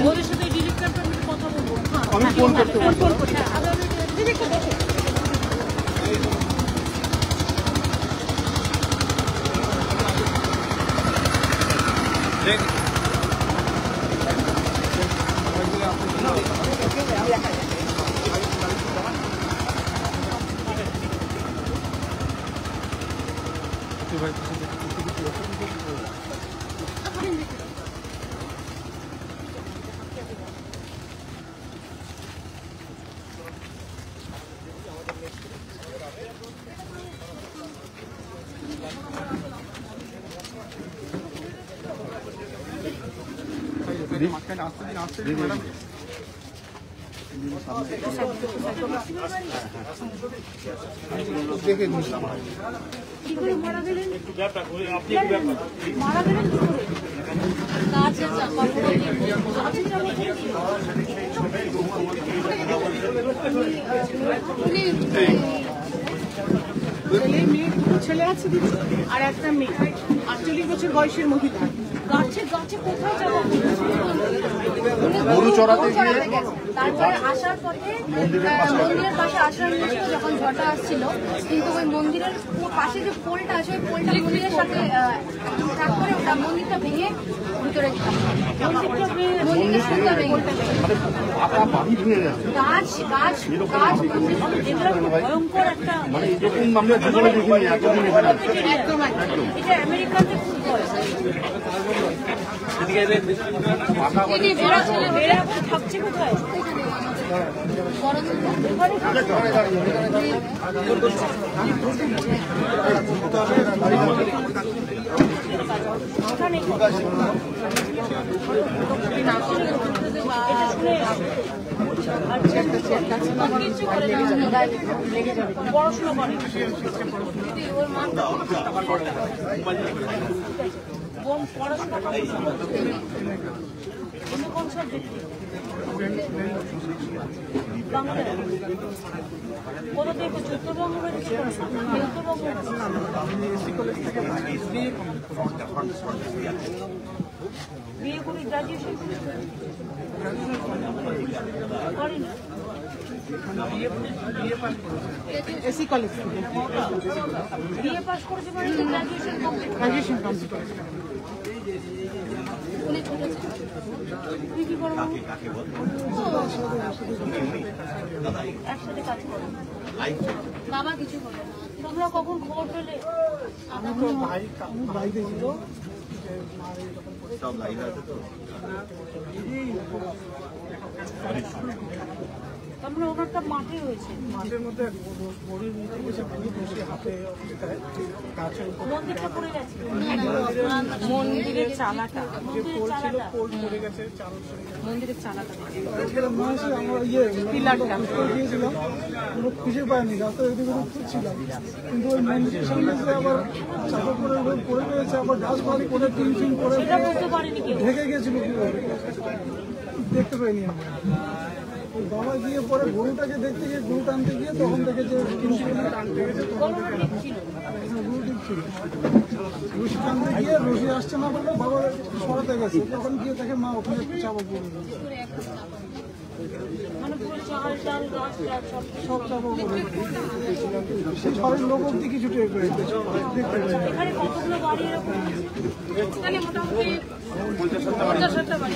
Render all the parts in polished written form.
ওদের সাথে ডিরেক্টর কথা বলবো। আমি ফোন করতে ছেলে আছে আর একটা মেয়ে 48 বছর বয়সের মহিলা গাছে গাছে কোথায় যাবো গরু চড়াতে গিয়ে তারপরে আসার পথে মন্দিরের পাশে আসার যখন ঝড়টা আসছিল কিন্তু ওই মন্দিরের পাশে যে পোলটা আছে ওই পোলটা মন্দিরের সাথে তারপরে ওটা মন্দিরটা ভেঙে ভিতরে গাছ গাছ গাছ ভয়ঙ্কর একটা মানে এরকম আমরা জীবনে দেখিনি এতদিন এখানে একদম এটা আমেরিকাতে খুব হয় থাকছে কোথায় পড়াশোনা করে পড়াশোনা কোন সাবজেক্ট বাংলা কোথা থেকে উত্তরবঙ্গ উত্তরবঙ্গ বিয়ে করে গ্রাজুয়েশন করি না এসি কলেজ বিয়ে পাস করেছে মানে গ্রাজুয়েশন কমপ্লিট তুই কি করবো একসাথে কাজ করো বাবা কিছু বলে তোমরা কখন খবর পেলে সব লাইভ আছে তো আমরা ওনারটা মাঠে হয়েছে মাঠের মধ্যে গরুর মধ্যে বসে হাতে মন্দিরটা পড়ে গেছে মন্দিরের চালাটা যে পোল ছিল পোল পড়ে গেছে চাল মন্দিরের চালাটা আমরা পিলারটা গিয়েছিলাম আমরা খুঁজে পাইনি রাস্তায় এদিকে খুঁজছিলাম কিন্তু ওই মন্দিরের সামনে আবার চাপা পড়ে রয়েছে আবার গাছ বাড়ি করে টিন করে বুঝতে পারিনি কেউ ঢেকে গেছিল দেখতে পাইনি আমরা বাবা গিয়ে পরে গরুটাকে দেখতে গিয়ে গরু টানতে গিয়ে তখন দেখে যে টানতে গেছে গরু ঠিক ছিল রশি টানতে গিয়ে রশি আসছে না বলে বাবা সরাতে গেছে তখন গিয়ে দেখে মা ওখানে চাপা পড়ে সব চাপা পড়ে সেই ঘরের লোক অব্দি কিছু টের করে দেখতে এখানে কতগুলো বাড়ি এরকম এখানে মোটামুটি 50-60টা বাড়ি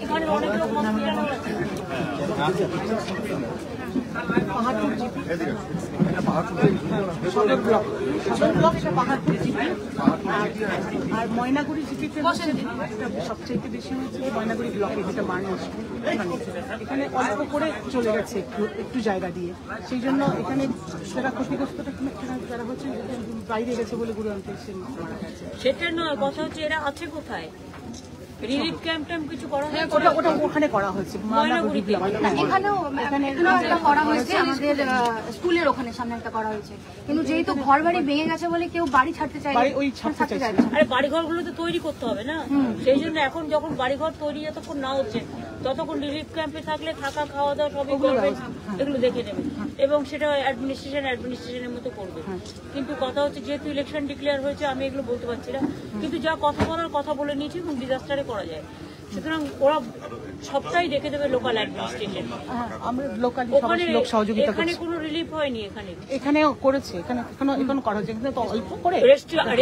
এখানে অনেক লোক পাহাড়পুর জিপি পাহাড়পুর জিপি আর ময়নাগুড়ি জিপিতে সবচেয়ে বেশি হচ্ছে ময়নাগুড়ি ব্লকে যেটা মানুষ এখানে অল্প করে চলে গেছে একটু জায়গা দিয়ে সেই জন্য এখানে যারা ক্ষতিগ্রস্তটা যারা হচ্ছে বাইরে গেছে বলে গুরু আনতে সেটা নয় কথা হচ্ছে এরা আছে কোথায় রিলিফ ক্যাম্প ট্যাম্প কিছু করা হয়? ওটা ওটা ওখানে করা হয়েছে ময়নাগুড়ি ব্লক। হ্যাঁ। এখানেও একটা করা হয়েছে, আমাদের স্কুলের ওখানে সামনে একটা করা হয়েছে, কিন্তু যেহেতু ঘর বাড়ি ভেঙে গেছে বলে কেউ বাড়ি ছাড়তে চায় বাড়ি ওই ছাড়তে চাইছে না। আরে বাড়িঘরগুলো তো তৈরি করতে হবে না, সেই জন্য এখন যখন বাড়িঘর তৈরি যতক্ষণ না হচ্ছে ততক্ষণ রিলিফ ক্যাম্পে থাকলে থাকা খাওয়া দাওয়া সবই করবে, এগুলো দেখে নেবে এবং সেটা অ্যাডমিনিস্ট্রেশনের মতো করবে। কিন্তু কথা হচ্ছে যেহেতু ইলেকশন ডিক্লেয়ার হয়েছে আমি এগুলো বলতে পারছি না, কিন্তু যা কথা বলার কথা বলে নিয়েছি এবং ডিজাস্টারে করা যায়, সুতরাং ওরা সবটাই দেখে দেবে লোকাল অ্যাডমিনিস্ট্রেশন। হ্যাঁ, আমরা লোকালি ওখানে লোক সহযোগিতা এখানে করছি। কোনো রিলিফ হয়নি, এখানেও করেছে, এখানে করা হচ্ছে, কিন্তু তো অল্প করে।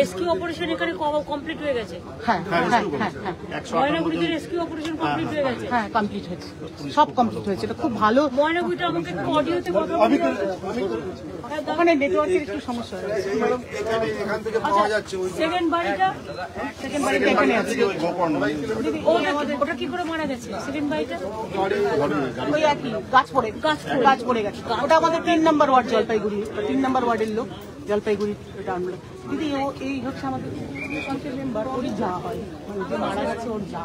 রেস্কিউ অপারেশন এখানে কমপ্লিট হয়ে গেছে, হ্যাঁ হ্যাঁ হ্যাঁ হ্যাঁ ময়নাগুড়িতে রেস্কিউ অপারেশন কমপ্লিট হয়ে গেছে। হ্যাঁ কমপ্লিট হয়েছে, সব কমপ্লিট হয়েছে, এটা খুব ভালো। ময়নাগুড়িটা আমাকে একটু অডিওতে কথা বলতে ওখানে নেটওয়ার্কের একটু সমস্যা হয়েছে। সেকেন্ড বাড়িটা এখানে আছে। ওটা কি করে মারা গেছে? সেকেন্ড বাড়িটা ওই একই গাছ পড়ে গেছে। ওটা আমাদের 3 নম্বর ওয়ার্ড জলপাইগুড়ি, 3 নম্বর ওয়ার্ডের লোক, জলপাইগুড়ি টাউন লোক। দিদি ও এই হচ্ছে আমাদের পঞ্চায়েত মেম্বার, ওরই যা হয়, যে মারা গেছে ওর যা।